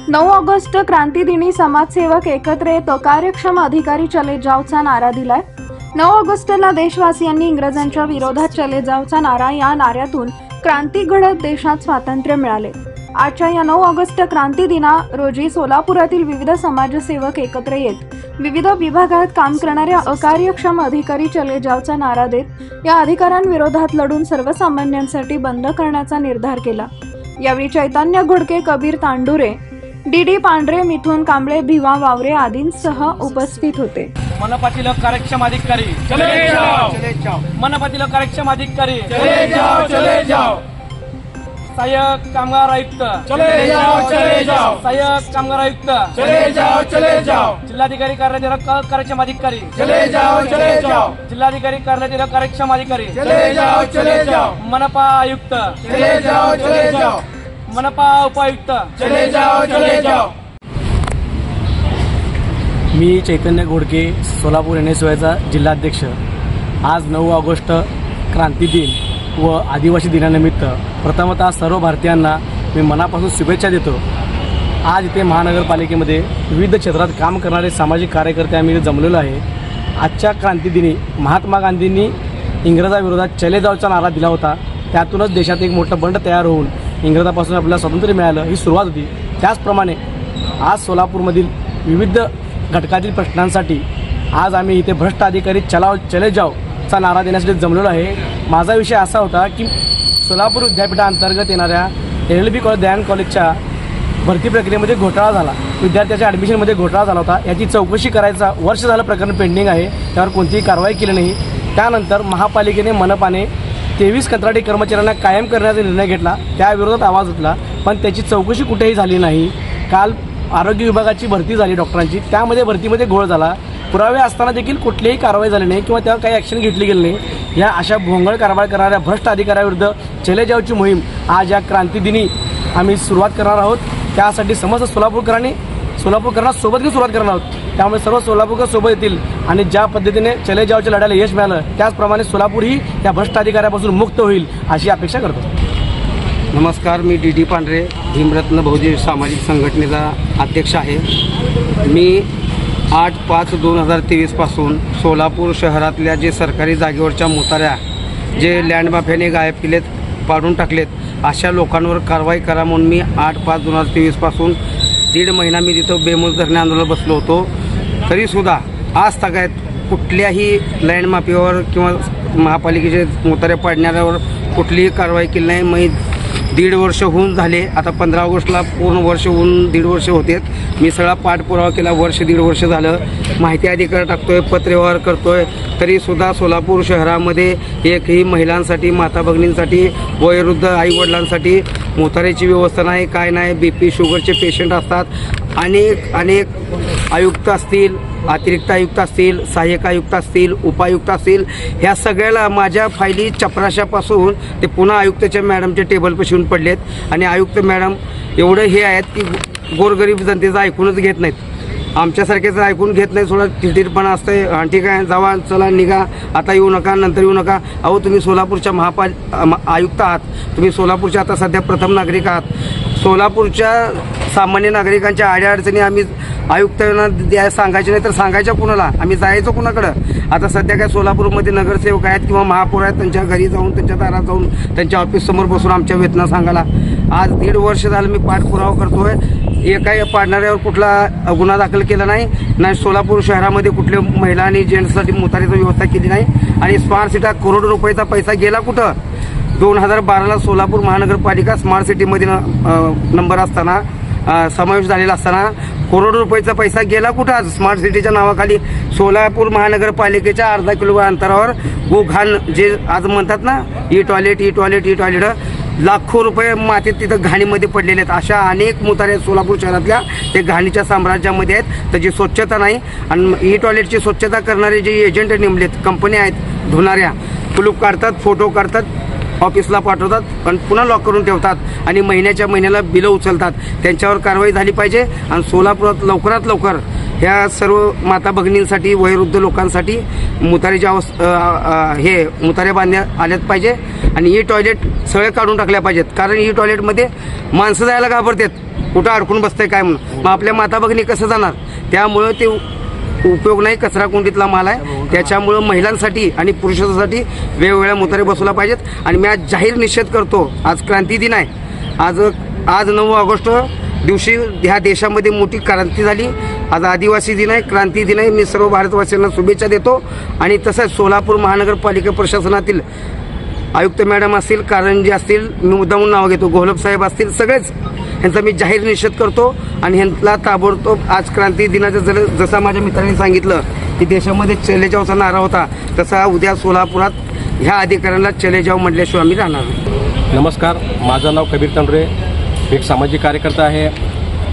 9 August क्रांतीदिनी समाजसेवक एकत्र येत कार्यक्षम अधिकारी चले जावचा नारा दिलाय। 9 ऑगस्टला देशवासियांनी इंग्रजांच्या विरोधात चले जावचा नारा, या नाऱ्यातून क्रांती घडत देशात स्वातंत्र्य मिळाले। आजच्या या 9 ऑगस्ट क्रांती दिना रोजी सोलापुरातील विविध समाजसेवक एकत्र येत विविध विभागात काम करणाऱ्या अकार्यक्षम अधिकारी चले जावचा नारा देत या अधिकाऱ्यांविरोधात लढून सर्वसामान्यांसाठी बंद करण्याचा निर्धार केला। यावेळी चैतन्य घोडके, कबीर तांडुरे, डी पांढरे, मिथुन कांबळे, भिवा वावरे आदींसह उपस्थित होते। मनपातील कार्यक्षम अधिकारी चले जाओ, चले जाओ। मनपातील कार्यक्षम अधिकारी चले जाओ, चले जाओ। सहाय्यक कामगार आयुक्त चले जाओ, चले जाओ। सहाय्यक कामगार आयुक्त चले जाओ, चले जाओ। जिल्हाधिकारी कार्यालयातील कार्यक्षम अधिकारी चले जाओ, चले जाओ। जिल्हाधिकारी कार्यालयातील कार्यक्षम अधिकारी चले जाओ, चले जाओ। मनपा आयुक्त चले जाओ, चले जाओ। मनपा उपायुक्त चले जाओ, चले जाओ। मी चैतन्य घोडके, सोलापूर NSYचा जिल्हाध्यक्ष। आज 9 ऑगस्ट क्रांती दिन व आदिवासी दिनानिमित्त प्रथमतः सर्व भारतीयांना मी मनापासून शुभेच्छा देतो। आज इथे महानगरपालिकेमध्ये विविध क्षेत्रात काम करणारे सामाजिक कार्यकर्ते आम्ही जमलेलो आहे। आजच्या क्रांतीदिनी महात्मा गांधींनी इंग्रजाविरोधात चले जाओचा नारा दिला होता। त्यातूनच देशात एक मोठं बंड तयार होऊन इंग्रजापासून आपल्याला स्वातंत्र्य मिळालं, ही सुरुवात होती। त्याचप्रमाणे आज सोलापूरमधील विविध घटकातील प्रश्नांसाठी आज आम्ही इथे भ्रष्ट अधिकारी चले जाओ चा नारा देण्यासाठी जमलेलो आहे। माझा विषय असा होता की सोलापूर विद्यापीठाअंतर्गत येणाऱ्या LLB कॉलेज, दयान कॉलेजच्या भरती प्रक्रियेमध्ये घोटाळा झाला। विद्यार्थ्याच्या ॲडमिशनमध्ये घोटाळा झाला होता। याची चौकशी करायचा वर्ष झालं प्रकरण पेंडिंग आहे, त्यावर कोणतीही कारवाई केली नाही। त्यानंतर महापालिकेने, मनपाने 23 कंत्राटी कर्मचाऱ्यांना कायम करण्याचा निर्णय घेतला, त्याविरोधात आवाज उठला, पण त्याची चौकशी कुठेही झाली नाही। काल आरोग्य विभागाची भरती झाली डॉक्टरांची, त्यामध्ये भरतीमध्ये घोळ झाला। पुरावे असताना देखील कुठलीही कारवाई झाली नाही किंवा त्यावर काही ॲक्शन घेतली गेली नाही। या अशा भोंगळ कारभार करणाऱ्या भ्रष्ट अधिकाऱ्याविरुद्ध चले जाओची मोहीम आज या क्रांतीदिनी आम्ही सुरुवात करणार आहोत। त्यासाठी समस्त सोलापूरकरांना सोबत घेऊन सुरुवात करणार आहोत। त्यामुळे सर्व सोलापूरकर सोबत येतील आणि ज्या पद्धतीने चले जाओच्या लढ्याला यश मिळालं, त्याचप्रमाणे सोलापूरही या भ्रष्ट अधिकाऱ्यापासून मुक्त होईल अशी अपेक्षा करतो। नमस्कार, मी डी पांढरे, भीमरत्न बहुजन सामाजिक संघटनेचा अध्यक्ष आहे। मी 8/5/2023 पासून सोलापूर शहरातल्या जे सरकारी जागेवरच्या मोताऱ्या जे लँड माफियाने गायब केलेत, पाडून टाकलेत, अशा लोकांवर कारवाई करा म्हणून मी 8/5/2023 पासून 1.5 महिना मी तिथं बेमुदत धरणे आंदोलन बसलो होतो। तरीसुद्धा आज तगायत कुठल्याही लँड माफियावर किंवा महापालिकेचे मोतारे पाडणाऱ्यावर कुठलीही कारवाई केली नाही। मी 1.5 वर्ष होऊन झाले, आता 15 ऑगस्टला पूर्ण वर्ष होऊन 1.5 वर्ष होते। मी सगळा पाठपुरावा केला, 1.5 वर्ष झालं, माहिती अधिकार टाकतोय, पत्रव्यवहार करतोय, तरीसुद्धा सोलापूर शहरामध्ये एकही महिलांसाठी, माता भगिनींसाठी, वयोवृद्ध आईवडिलांसाठी मोताऱ्याची व्यवस्था नाही, काय नाही। BP शुगरचे पेशंट असतात, अनेक आयुक्त असतील, अतिरिक्त आयुक्त असतील, सहाय्यक आयुक्त असतील, उपायुक्त असतील, ह्या सगळ्याला माझ्या फायली चपराशापासून ते पुन्हा आयुक्ताच्या मॅडमच्या टेबलपाशी येऊन पडलेत। आणि आयुक्त मॅडम एवढं हे आहेत की गोरगरीब जनतेचं ऐकूनच घेत नाहीत, आमच्यासारखेच ऐकून घेत नाही। थोडं चिडचिडपणा असतंय, हां ठीक आहे, जावा, चला, निघा, आता येऊ नका, नंतर येऊ नका। अहो, तुम्ही सोलापूरच्या आयुक्त आहात, तुम्ही सोलापूरच्या आता सध्या प्रथम नागरिक आहात। सोलापूरच्या सामान्य नागरिकांच्या अडीअडचणी आम्ही आयुक्तांना सांगायच्या नाही तर सांगायच्या कुणाला, आम्ही जायचो कुणाकडं? आता सध्या काय सोलापूरमध्ये नगरसेवक आहेत किंवा महापौर आहेत, त्यांच्या घरी जाऊन, त्यांच्या दारात जाऊन, त्यांच्या ऑफिससमोर बसून आमच्या वेदना सांगायला आज 1.5 वर्ष झालं मी पाठपुरावा करतोय। एकाही पाडणाऱ्यावर कुठला गुन्हा दाखल केला नाही। सोलापूर शहरामध्ये कुठल्या महिला आणि जेंट्ससाठी मोतारीची व्यवस्था केली नाही। आणि स्मार्ट सिटी करोड रुपयाचा पैसा गेला कुठं? 2012ला सोलापूर महानगरपालिका स्मार्ट सिटीमध्ये नंबर असताना, समावेश झालेला असताना करोड रुपयाचा पैसा गेला कुठं? आज स्मार्ट सिटीच्या नावाखाली सोलापूर महानगरपालिकेच्या अर्धा किलोमीटर अंतरावर गोघाण जे आज म्हणतात ना, ई टॉयलेट लाखो रुपये मातीत तिथं घाणीमध्ये पडलेले आहेत। अशा अनेक मोतारे सोलापूर शहरातल्या ते घाणीच्या साम्राज्यामध्ये आहेत, त्याची स्वच्छता नाही। आणि ई टॉयलेटची स्वच्छता करणारे जे एजंट नेमलेत, कंपन्या आहेत धुणाऱ्या, कुलूप काढतात, फोटो काढतात, ऑफिसला पाठवतात, पण पुन्हा लॉक करून ठेवतात आणि महिन्याला बिलं उचलतात। त्यांच्यावर कारवाई झाली पाहिजे। आणि सोलापुरात लवकरात लवकर ह्या सर्व माता भगिनींसाठी, वयोवृद्ध लोकांसाठी मुतारीच्या मुताऱ्या बांधण्यात आल्याच पाहिजे। आणि ई टॉयलेट सगळे काढून टाकल्या पाहिजेत, कारण ई टॉयलेटमध्ये माणसं जायला घाबरतात। कुठं अडकून बसतंय काय म्हणून, मग आपल्या माता भगिनी कसं जाणार? त्यामुळे ते उपयोग नाही, कचरा कुंडीतला माल आहे. त्याच्यामुळं महिलांसाठी आणि पुरुषांसाठी वेगवेगळ्या मोटारी बसवल्या पाहिजेत. आणि मी आज जाहीर निषेध करतो. आज क्रांती दिन आहे. आज 9 ऑगस्ट दिवशी ह्या देशामध्ये मोठी क्रांती झाली. आज आदिवासी दिन आहे, क्रांती दिन आहे. मी सर्व भारतवासियांना शुभेच्छा देतो. आणि तसंच सोलापूर महानगरपालिका प्रशासनातील आयुक्त मॅडम असतील, कारंजी असतील, मी मुद्दामून नाव घेतो, घोलप साहेब असतील, सगळेच ह्यांचा मी जाहीर निषेध करतो. आणि ह्यांना ताबडतोब आज क्रांती दिनाचं जसा माझ्या मित्रांनी सांगितलं की देशामध्ये चले जावचा नारा होता, तसा उद्या सोलापुरात ह्या अधिकाऱ्यांना चले जाव म्हटल्याशिवाय आम्ही राहणार नाही. नमस्कार, माझं नाव कबीर तांडरे, एक सामाजिक कार्यकर्ता आहे.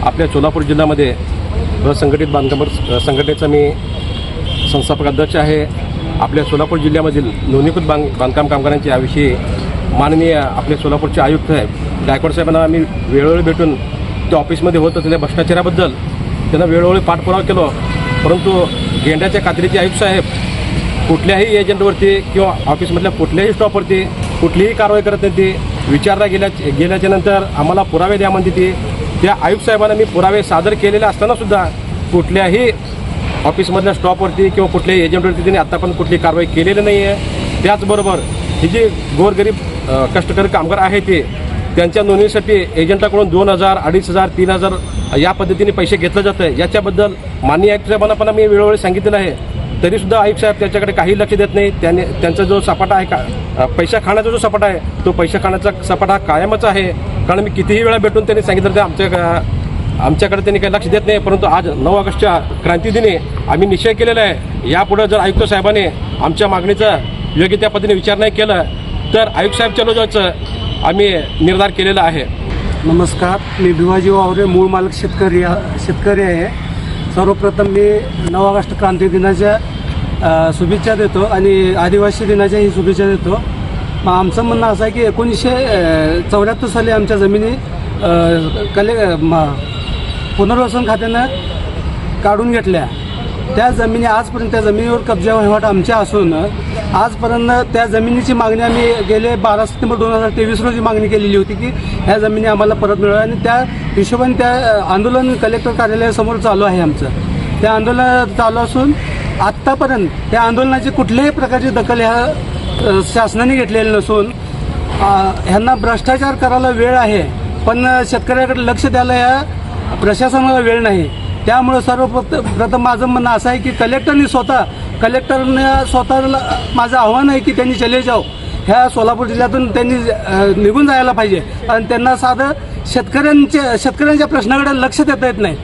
आपल्या सोलापूर जिल्ह्यामध्ये असंघटित बांधकाम संघटनेचा मी संस्थापक अध्यक्ष आहे. आपल्या सोलापूर जिल्ह्यामधील नोंदणीकृत बांधकाम कामगारांच्या याविषयी माननीय आपले सोलापूरचे आयुक्त साहेब गायकवाड साहेबांना आम्ही वेळोवेळी भेटून त्या ऑफिसमध्ये होत असलेल्या भ्रष्टाचाराबद्दल त्यांना वेळोवेळी पाठपुरावा केलो. परंतु गेंड्याच्या कात्रीचे आयुक्त साहेब कुठल्याही एजंटवरती किंवा ऑफिसमधल्या कुठल्याही स्टॉपवरती कुठलीही कारवाई करत नाही. ती विचारला गेल्याच्या नंतर आम्हाला पुरावे द्या म्हणते ती. त्या आयुक्त साहेबांना मी पुरावे सादर केलेले असताना सुद्धा कुठल्याही ऑफिसमधल्या स्टॉपवरती किंवा कुठल्याही एजंटवरती त्यांनी आतापर्यंत कुठली कारवाई केलेली नाही आहे. त्याचबरोबर ही जी गोरगरीब कष्टकरी कामगार आहे ते त्यांच्या नोंदणीसाठी एजंटाकडून 2,000, 2,500, 3,000 या पद्धतीने पैसे घेतले जात आहे. याच्याबद्दल माननीय आयुक्त साहेबांना पण मी वेळोवेळी सांगितलेलं आहे. तरीसुद्धा आयुक्त साहेब त्याच्याकडे काही लक्ष देत नाही. त्यांचा जो सपाटा आहे का पैसा खाण्याचा जो सपाटा आहे तो पैसा खाण्याचा सपाटा कायमच आहे. कारण मी कितीही वेळा भेटून त्यांनी सांगितलं की आमच्याकडे त्यांनी काही लक्ष देत नाही. परंतु आज 9 ऑगस्टच्या क्रांतीदिनी आम्ही निश्चय केलेला आहे, यापुढे जर आयुक्त साहेबांनी आमच्या मागणीचा योग्य त्या पद्धतीने विचार नाही केला तर आयुक्त साहेब चलो जायचं आम्ही निर्धार केलेला आहे. नमस्कार, मी भिवाजी वावरे, मूळ मालक शेतकरी आहे. सर्वप्रथम मी 9 ऑगस्ट क्रांती दिनाच्या शुभेच्छा देतो आणि आदिवासी दिनाच्याही शुभेच्छा देतो. मग आमचं म्हणणं असं आहे की 1974 साली आमच्या जमिनी पुनर्वसन खात्यानं काढून घेतल्या. त्या जमिनी आजपर्यंत त्या जमिनीवर कब्जा वहिवाट आमच्या असून आजपर्यंत त्या जमिनीची मागणी आम्ही गेले 12 सप्टेंबर 2023 रोजी मागणी केलेली होती की ह्या जमिनी आम्हाला परत मिळाव्या. आणि त्या हिशोबाने त्या आंदोलन कलेक्टर कार्यालयासमोर चालू आहे आमचं. त्या आंदोलन चालू असून आत्तापर्यंत त्या आंदोलनाची कुठल्याही प्रकारची दखल ह्या शासनाने घेतलेली नसून ह्यांना भ्रष्टाचार करायला वेळ आहे पण शेतकऱ्याकडे लक्ष द्यायला या प्रशासनाला वेळ नाही. त्यामुळे सर्वप्रथम माझं म्हणणं असं आहे की कलेक्टरने स्वतःला माझं आव्हान आहे की त्यांनी चले जाव, ह्या सोलापूर जिल्ह्यातून त्यांनी निघून जायला पाहिजे. आणि त्यांना साधं शेतकऱ्यांच्या प्रश्नाकडे लक्ष देता येत नाही.